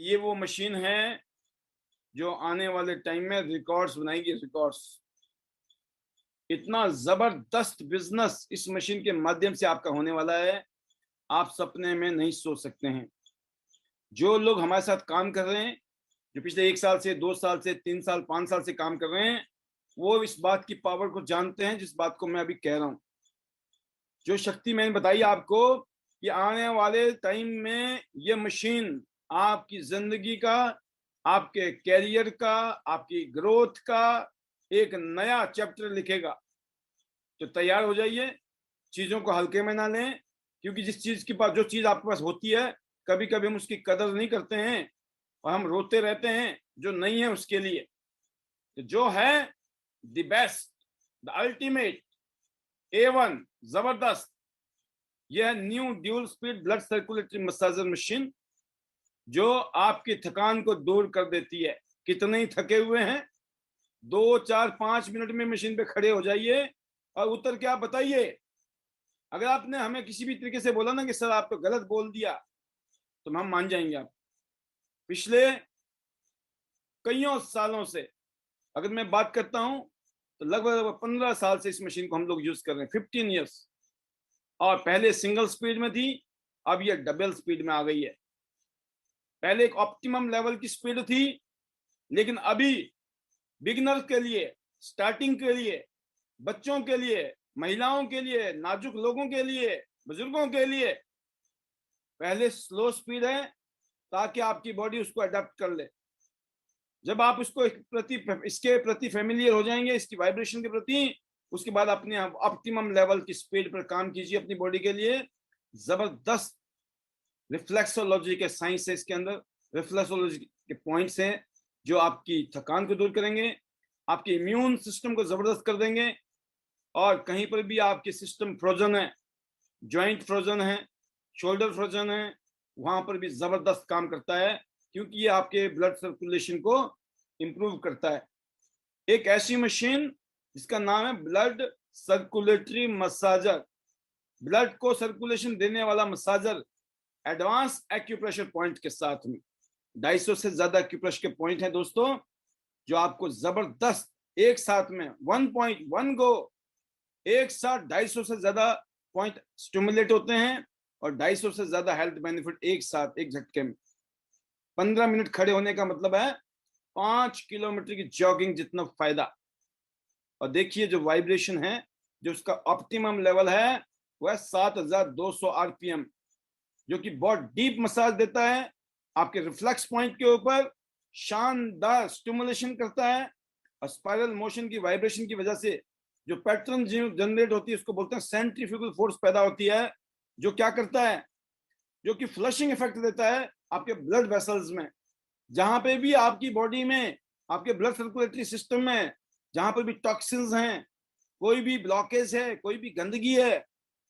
ये वो मशीन है जो आने वाले टाइम में रिकॉर्ड्स बनाएगी, रिकॉर्ड्स। इतना जबरदस्त बिजनेस इस मशीन के माध्यम से आपका होने वाला है, आप सपने में नहीं सोच सकते हैं। जो लोग हमारे साथ काम कर रहे हैं, जो पिछले 1 साल से 2 साल से 3 साल 5 साल से काम कर रहे हैं, वो इस बात की पावर को जानते हैं जिस बात को मैं अभी कह रहा हूं। जो शक्ति मैंने बताई आपको कि आने वाले टाइम में ये मशीन आपकी जिंदगी का, आपके कैरियर का, आपकी ग्रोथ का एक नया चैप्टर लिखेगा। तो तैयार हो जाइए, चीजों को हल्के में ना लें, क्योंकि जिस चीज के पास, जो चीज आपके पास होती है, कभी कभी हम उसकी कदर नहीं करते हैं और हम रोते रहते हैं जो नहीं है उसके लिए। तो जो है the best, the ultimate, A1 जबरदस्त, यह है new dual speed blood circulatory massager machine, जो आपकी थकान को दूर कर देती है। कितने ही थके हुए हैं, 2 4 5 मिनट में मशीन पे खड़े हो जाइए और उतर के आप बताइए। अगर आपने हमें किसी भी तरीके से बोला ना कि सर आप तो गलत बोल दिया, तो हम मान जाएंगे। आप पिछले कईयों सालों से अगर मैं बात करता हूं, तो लगभग 15 साल से इस मशीन को हम लोग यूज कर रहे हैं, 15 ईयर्स। और पहले सिंगल स्पीड में थी, अब ये डबल स्पीड में आ गई है। पहले एक ऑप्टिमम लेवल की स्पीड थी, लेकिन अभी बिगिनर के लिए, स्टार्टिंग के लिए, बच्चों के लिए, महिलाओं के लिए, नाजुक लोगों के लिए, बुजुर्गों के लिए पहले स्लो स्पीड है, ताकि आपकी बॉडी उसको अडेप्ट कर ले। जब आप उसको इसके प्रति फेमिलियर हो जाएंगे, इसकी वाइब्रेशन के प्रति, उसके बाद अपने ऑप्टिमम लेवल की स्पीड पर काम कीजिए अपनी बॉडी के लिए। जबरदस्त रिफ्लेक्सोलॉजी के साइंस है इसके अंदर, रिफ्लेक्सोलॉजी के पॉइंट्स हैं जो आपकी थकान को दूर करेंगे, आपके इम्यून सिस्टम को जबरदस्त कर देंगे। और कहीं पर भी आपके सिस्टम फ्रोजन है, जॉइंट फ्रोजन है, शोल्डर फ्रोजन है, वहां पर भी जबरदस्त काम करता है, क्योंकि ये आपके ब्लड सर्कुलेशन को इंप्रूव करता है। एक ऐसी मशीन जिसका नाम है ब्लड सर्कुलेटरी मसाजर, ब्लड को सर्कुलेशन देने वाला मसाजर, एडवांस एक्यूप्रेशर पॉइंट के साथ में। 250 से ज्यादा एक्यूप्रेशर के पॉइंट हैं दोस्तों, जो आपको जबरदस्त एक साथ में 1.1 गो, एक साथ 250 से ज्यादा पॉइंट स्टिमुलेट होते हैं और 250 से ज्यादा हेल्थ बेनिफिट एक साथ, एक झटके में। 15 मिनट खड़े होने का मतलब है 5 किलोमीटर की जॉगिंग जितना फायदा। और देखिए जो वाइब्रेशन है, जो उसका ऑप्टिमम लेवल है, वह 7200 RPM, जो कि बहुत डीप मसाज देता है आपके रिफ्लेक्स पॉइंट के ऊपर, शानदार स्टिमुलेशन करता है। और स्पाइरल मोशन की वाइब्रेशन की वजह से जो पैटर्न जनरेट होती है, उसको बोलते हैं सेंट्रीफ्यूगल फोर्स पैदा होती है, जो क्या करता है, जो कि फ्लशिंग इफेक्ट देता है आपके ब्लड वेसल्स में। जहां पे भी आपकी बॉडी में, आपके ब्लड सर्कुलेटरी सिस्टम में, जहां पर भी टॉक्सिन्स हैं, कोई भी ब्लॉकेज है, कोई भी गंदगी है,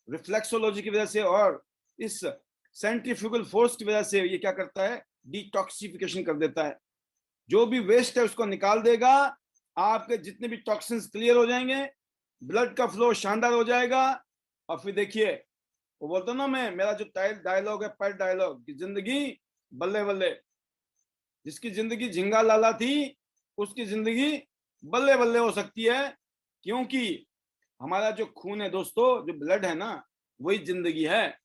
रिफ्लेक्सोलॉजी की वजह से और इस सेंट्रीफ्यूगल फोर्स की वजह से ये क्या करता है, डिटॉक्सिफिकेशन कर देता है। जो भी वेस्ट है उसको निकाल देगा, आपके जितने भी टॉक्सिन्स क्लियर हो जाएंगे, ब्लड का फ्लो शानदार हो जाएगा। और फिर देखिए, वो बोलता ना, मैं, मेरा जो डायलॉग है, पेट डायलॉग की जिंदगी बल्ले बल्ले, जिसकी जिंदगी झिंगा लाला थी, उसकी जिंदगी बल्ले बल्ले हो सकती है। क्योंकि हमारा जो खून है दोस्तों, जो ब्लड है ना, वही जिंदगी है।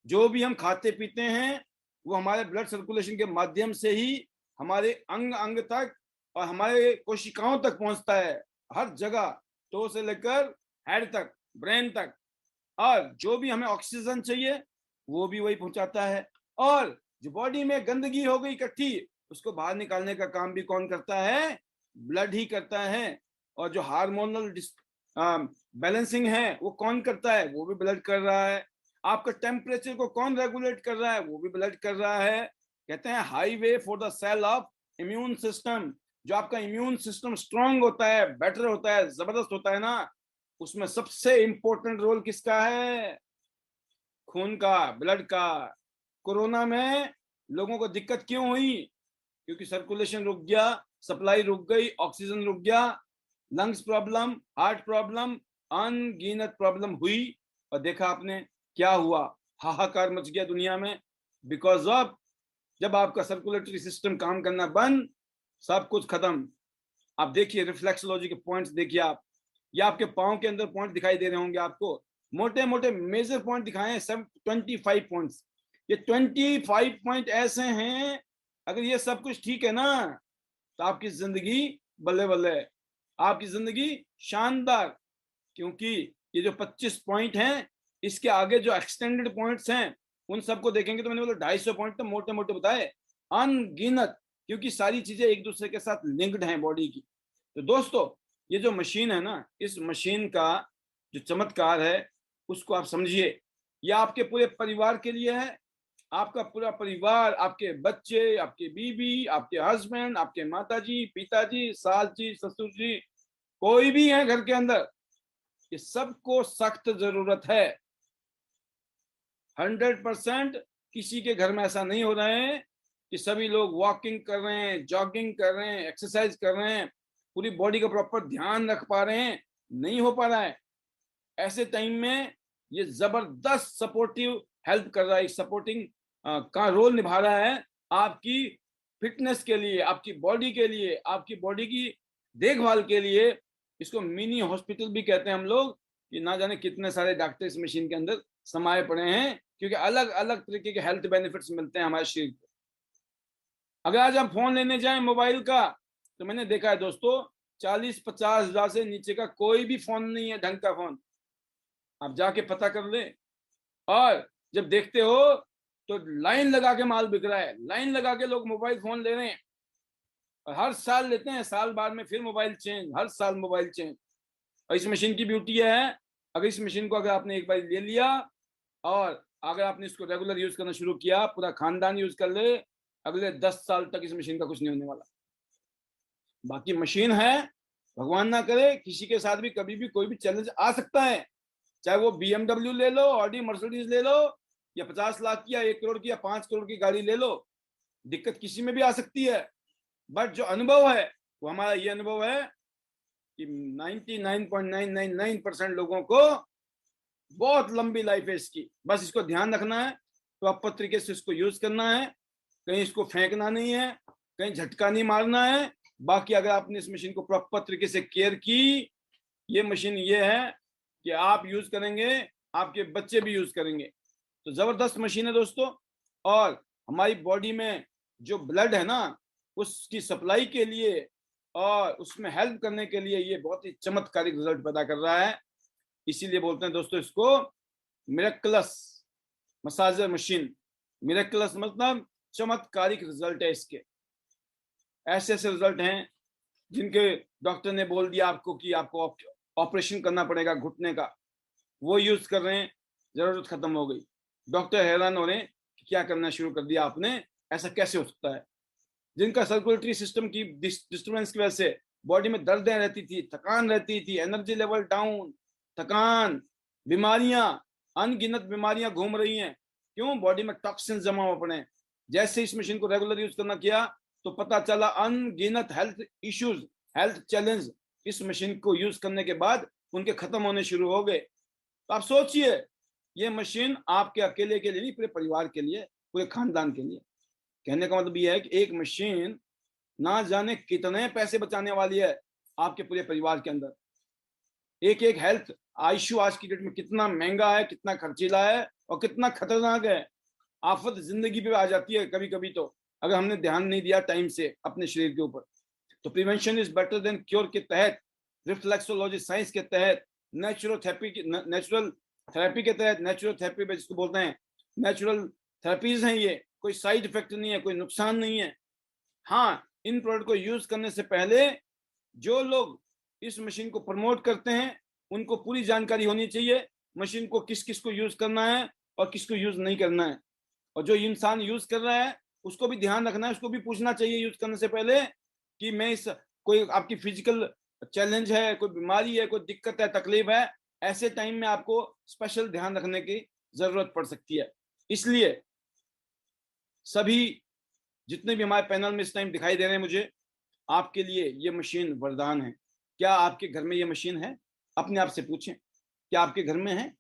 जो भी हम खाते पीते हैं, वो हमारे ब्लड सर्कुलेशन के माध्यम से ही हमारे अंग अंग तक और हमारे कोशिकाओं तक पहुंचता है, हर जगह, तो से लेकर हेड तक, ब्रेन तक। और जो भी हमें ऑक्सीजन चाहिए, वो भी वही पहुंचाता है। और जो बॉडी में गंदगी हो गई इकट्ठी, उसको बाहर निकालने का काम भी कौन करता है, ब्लड ही करता है। और जो हार्मोनल बैलेंसिंग है, वो कौन करता है, वो भी ब्लड कर रहा है। आपका टेम्परेचर को कौन रेगुलेट कर रहा है, वो भी ब्लड कर रहा है। कहते हैं highway for the cell of immune system. जो आपका इम्यून सिस्टम स्ट्रांग होता है, बेटर होता है, जबरदस्त होता है ना, उसमें सबसे इंपॉर्टेंट रोल किसका है, खून का, ब्लड का। कोरोना में लोगों को दिक्कत क्यों हुई, क्योंकि सर्कुलेशन रुक गया, सप्लाई रुक गई, ऑक्सीजन रुक गया, लंग्स प्रॉब्लम, हार्ट प्रॉब्लम, अनगिनत प्रॉब्लम हुई। और देखा आपने क्या हुआ, हाहाकार मच गया दुनिया में, बिकॉज ऑफ जब आपका सर्कुलेटरी सिस्टम काम करना बंद, सब कुछ खत्म। आप देखिए रिफ्लेक्सोलॉजी के पॉइंट्स देखिए आप, या आपके पाँव के अंदर पॉइंट दिखाई दे रहे होंगे आपको, मोटे मोटे मेजर पॉइंट दिखाए हैं, सब 25 पॉइंट्स। ये 25 पॉइंट ऐसे हैं, अगर ये सब कुछ ठीक है ना, तो आपकी जिंदगी बल्ले बल्ले है, आपकी जिंदगी शानदार। क्योंकि ये जो 25 पॉइंट हैं, इसके आगे जो एक्सटेंडेड पॉइंट्स हैं, उन सबको देखेंगे तो मैंने बोला 250 पॉइंट तो मोटे मोटे बताए, अनगिनत, क्योंकि सारी चीजें एक दूसरे के साथ लिंक्ड हैं बॉडी की। तो दोस्तों, ये जो मशीन है ना, इस मशीन का जो चमत्कार है उसको आप समझिए। ये आपके पूरे परिवार के लिए है। आपका पूरा परिवार, आपके बच्चे, आपके बीबी, आपके हस्बैंड, आपके माताजी, पिताजी, सास जी, ससुर जी, कोई भी है घर के अंदर, ये सबको सख्त जरूरत है। 100% किसी के घर में ऐसा नहीं हो रहा है कि सभी लोग वॉकिंग कर रहे हैं, जॉगिंग कर रहे हैं, एक्सरसाइज कर रहे हैं, पूरी बॉडी का प्रॉपर ध्यान रख पा रहे हैं, नहीं हो पा रहा है। ऐसे टाइम में ये जबरदस्त सपोर्टिव हेल्प कर रहा है, सपोर्टिंग का रोल निभा रहा है आपकी फिटनेस के लिए, आपकी बॉडी के लिए, आपकी बॉडी की देखभाल के लिए। इसको मिनी हॉस्पिटल भी कहते हैं हम लोग, कि ना जाने कितने सारे डॉक्टर इस मशीन के अंदर समाये पड़े हैं, क्योंकि अलग अलग तरीके के हेल्थ बेनिफिट्स मिलते हैं हमारे शरीर को। अगर आज हम फोन लेने जाएं मोबाइल का, तो मैंने देखा है दोस्तों, 40-50 हजार से नीचे का कोई भी फोन नहीं है ढंग का फोन। आप जाके पता कर ले, और जब देखते हो तो लाइन लगा के माल बिक रहा है, लाइन लगा के लोग मोबाइल फोन ले रहे हैं, और हर साल लेते हैं, साल बाद में फिर मोबाइल चेंज, हर साल मोबाइल चेंज। और इस मशीन की ब्यूटी है, अगर इस मशीन को अगर आपने एक बार ले लिया, और अगर आपने इसको रेगुलर यूज करना शुरू किया, पूरा खानदान यूज कर ले, अगले 10 साल तक इस मशीन का कुछ नहीं होने वाला। बाकी मशीन है, भगवान ना करे किसी के साथ भी कभी भी कोई भी चैलेंज आ सकता है, चाहे वो BMW ले लो, ऑडी मर्सिडीज ले लो, या 50 लाख की या 1 करोड़ की या 5 करोड़ की गाड़ी ले लो, दिक्कत किसी में भी आ सकती है। बट जो अनुभव है वो हमारा ये अनुभव है कि 99.999% लोगों को बहुत लंबी लाइफ है इसकी। बस इसको ध्यान रखना है, प्रॉपर तरीके से इसको यूज करना है, कहीं इसको फेंकना नहीं है, कहीं झटका नहीं मारना है। बाकी अगर आपने इस मशीन को प्रॉपर तरीके से केयर की, ये मशीन ये है कि आप यूज करेंगे, आपके बच्चे भी यूज करेंगे। तो जबरदस्त मशीन है दोस्तों। और हमारी बॉडी में जो ब्लड है ना, उसकी सप्लाई के लिए और उसमें हेल्प करने के लिए ये बहुत ही चमत्कारिक रिजल्ट पैदा कर रहा है। इसीलिए बोलते हैं दोस्तों इसको मिरेक्युलस मसाजर मशीन। मिरेक्युलस मतलब चमत्कारिक रिजल्ट है इसके। ऐसे ऐसे रिजल्ट हैं जिनके डॉक्टर ने बोल दिया आपको कि आपको ऑपरेशन करना पड़ेगा घुटने का, वो यूज कर रहे हैं, जरूरत खत्म हो गई। डॉक्टर हैरान हो रहे हैं कि क्या करना शुरू कर दिया आपने, ऐसा कैसे हो सकता है। जिनका सर्कुलेटरी सिस्टम की डिस्टर्बेंस की वजह से बॉडी में दर्दें रहती थी, थकान रहती थी, एनर्जी लेवल डाउन, थकान, बीमारियां, अनगिनत बीमारियां घूम रही हैं, क्यों? बॉडी में टॉक्सिन जमा हुए पड़े हैं। जैसे इस मशीन को रेगुलर यूज करना किया तो पता चला अनगिनत हेल्थ इश्यूज, हेल्थ चैलेंज इस मशीन को यूज करने के बाद उनके खत्म होने शुरू हो गए। तो आप सोचिए, ये मशीन आपके अकेले के लिए नहीं, पूरे परिवार के लिए, पूरे खानदान के लिए। कहने का मतलब ये है कि एक मशीन ना जाने कितने पैसे बचाने वाली है आपके पूरे परिवार के अंदर। एक एक हेल्थ आईसीयू आज की डेट में कितना महंगा है, कितना खर्चीला है और कितना खतरनाक है। आफत जिंदगी पे आ जाती है कभी कभी, तो अगर हमने ध्यान नहीं दिया टाइम से अपने शरीर के ऊपर। तो prevention is better than cure के तहत, रिफ्लेक्सोलॉजी साइंस के तहत, नेचुरल थेरेपी के तहत, नेचुरल थेरेपी जिसको बोलते हैं, नेचुरल थेरेपीज हैं ये, कोई साइड इफेक्ट नहीं है, कोई नुकसान नहीं है। हाँ, इन प्रोडक्ट को यूज करने से पहले जो लोग इस मशीन को प्रमोट करते हैं उनको पूरी जानकारी होनी चाहिए, मशीन को किस किस को यूज करना है और किसको यूज नहीं करना है। और जो इंसान यूज कर रहा है उसको भी ध्यान रखना है, उसको भी पूछना चाहिए यूज करने से पहले कि मैं इस, कोई आपकी फिजिकल चैलेंज है, कोई बीमारी है, कोई दिक्कत है, तकलीफ है, ऐसे टाइम में आपको स्पेशल ध्यान रखने की जरूरत पड़ सकती है। इसलिए सभी जितने भी हमारे पैनल में इस टाइम दिखाई दे रहे हैं मुझे, आपके लिए ये मशीन वरदान है। क्या आपके घर में ये मशीन है? अपने आप से पूछें, क्या आपके घर में है?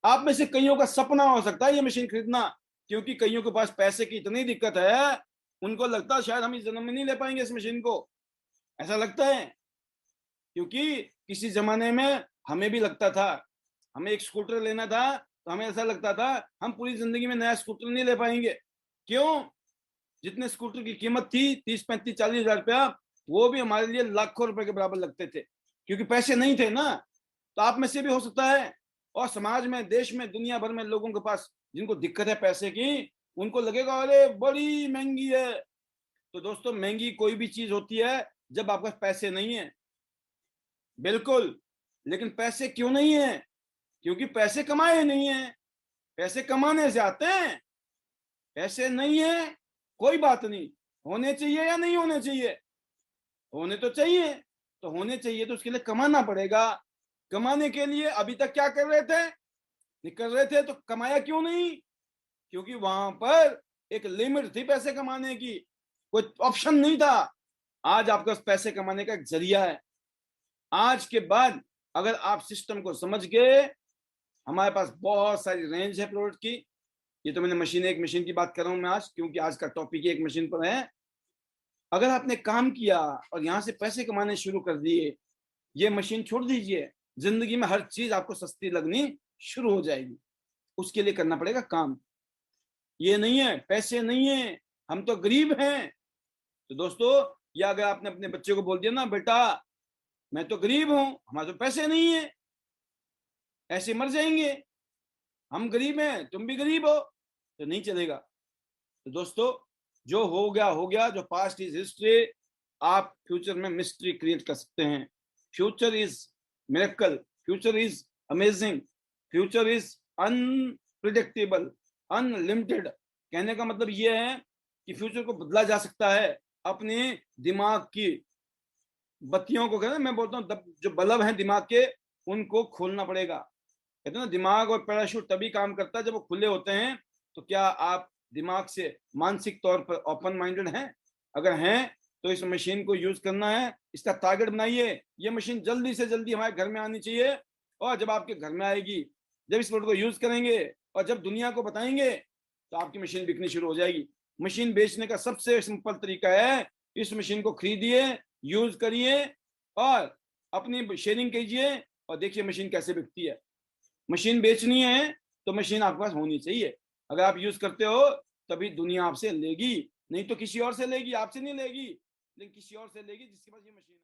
आप में से कईयों का सपना हो सकता है ये मशीन खरीदना, क्योंकि कईयों के पास पैसे की इतनी दिक्कत है, उनको लगता है शायद हम इस जन्म में नहीं ले पाएंगे इस मशीन को, ऐसा लगता है। क्योंकि किसी जमाने में हमें भी लगता था, हमें एक स्कूटर लेना था तो हमें ऐसा लगता था हम पूरी जिंदगी में नया स्कूटर नहीं ले पाएंगे। क्यों? जितने स्कूटर की कीमत थी 30, 35, 40 हजार रुपया, वो भी हमारे लिए लाखों रुपए के बराबर लगते थे, क्योंकि पैसे नहीं थे ना। तो आप में से भी हो सकता है, और समाज में, देश में, दुनिया भर में लोगों के पास जिनको दिक्कत है पैसे की, उनको लगेगा अरे बड़ी महंगी है। तो दोस्तों, महंगी कोई भी चीज होती है जब आपके पास पैसे नहीं है, बिल्कुल। लेकिन पैसे क्यों नहीं है? क्योंकि पैसे कमाए नहीं है। पैसे कमाने से आते हैं, पैसे नहीं है कोई बात नहीं, होने चाहिए या नहीं होने चाहिए? होने तो चाहिए। तो होने चाहिए तो उसके लिए कमाना पड़ेगा। कमाने के लिए अभी तक क्या कर रहे थे? निकल रहे थे, तो कमाया क्यों नहीं? क्योंकि वहां पर एक लिमिट थी पैसे कमाने की, कोई ऑप्शन नहीं था। आज आपके पास पैसे कमाने का एक जरिया है। आज के बाद अगर आप सिस्टम को समझ गए, हमारे पास बहुत सारी रेंज है प्रोडक्ट की। ये तो मैंने एक मशीन की बात कर रहा हूं मैं आज, क्योंकि आज का टॉपिक ही एक मशीन पर है। अगर आपने काम किया और यहां से पैसे कमाने शुरू कर दिए, ये मशीन छोड़ दीजिए, जिंदगी में हर चीज आपको सस्ती लगनी शुरू हो जाएगी। उसके लिए करना पड़ेगा काम। ये नहीं है पैसे नहीं है, हम तो गरीब हैं। तो दोस्तों, या अगर आपने अपने बच्चे को बोल दिया ना, बेटा मैं तो गरीब हूं, हमारे तो पैसे नहीं है, ऐसे मर जाएंगे, हम गरीब हैं तुम भी गरीब हो, तो नहीं चलेगा। तो दोस्तों, जो हो गया हो गया, जो पास्ट इज हिस्ट्री। आप फ्यूचर में मिस्ट्री क्रिएट कर सकते हैं। Future is miracle, future is amazing, future is unpredictable, unlimited. कहने का मतलब यह है कि फ्यूचर को बदला जा सकता है अपने दिमाग की बत्तियों को। कहते हैं, मैं बोलता हूँ जो बल्ब हैं दिमाग के, उनको खोलना पड़ेगा। कहते हैं ना, दिमाग और पैराशूट तभी काम करता है जब वो खुले होते हैं। तो क्या आप दिमाग से मानसिक तौर पर ओपन माइंडेड हैं? अगर हैं तो इस मशीन को यूज करना है, इसका टारगेट बनाइए। ये मशीन जल्दी से जल्दी हमारे घर में आनी चाहिए। और जब आपके घर में आएगी, जब इस प्रोडक्ट को यूज करेंगे और जब दुनिया को बताएंगे, तो आपकी मशीन बिकनी शुरू हो जाएगी। मशीन बेचने का सबसे सिंपल तरीका है, इस मशीन को खरीदिए, यूज करिए और अपनी शेयरिंग कीजिए, और देखिए मशीन कैसे बिकती है। मशीन बेचनी है तो मशीन आपके पास होनी चाहिए। अगर आप यूज करते हो तभी दुनिया आपसे लेगी, नहीं तो किसी और से लेगी, आपसे नहीं लेगी, लेकिन किसी और से लेगी जिसके पास ये मशीन है।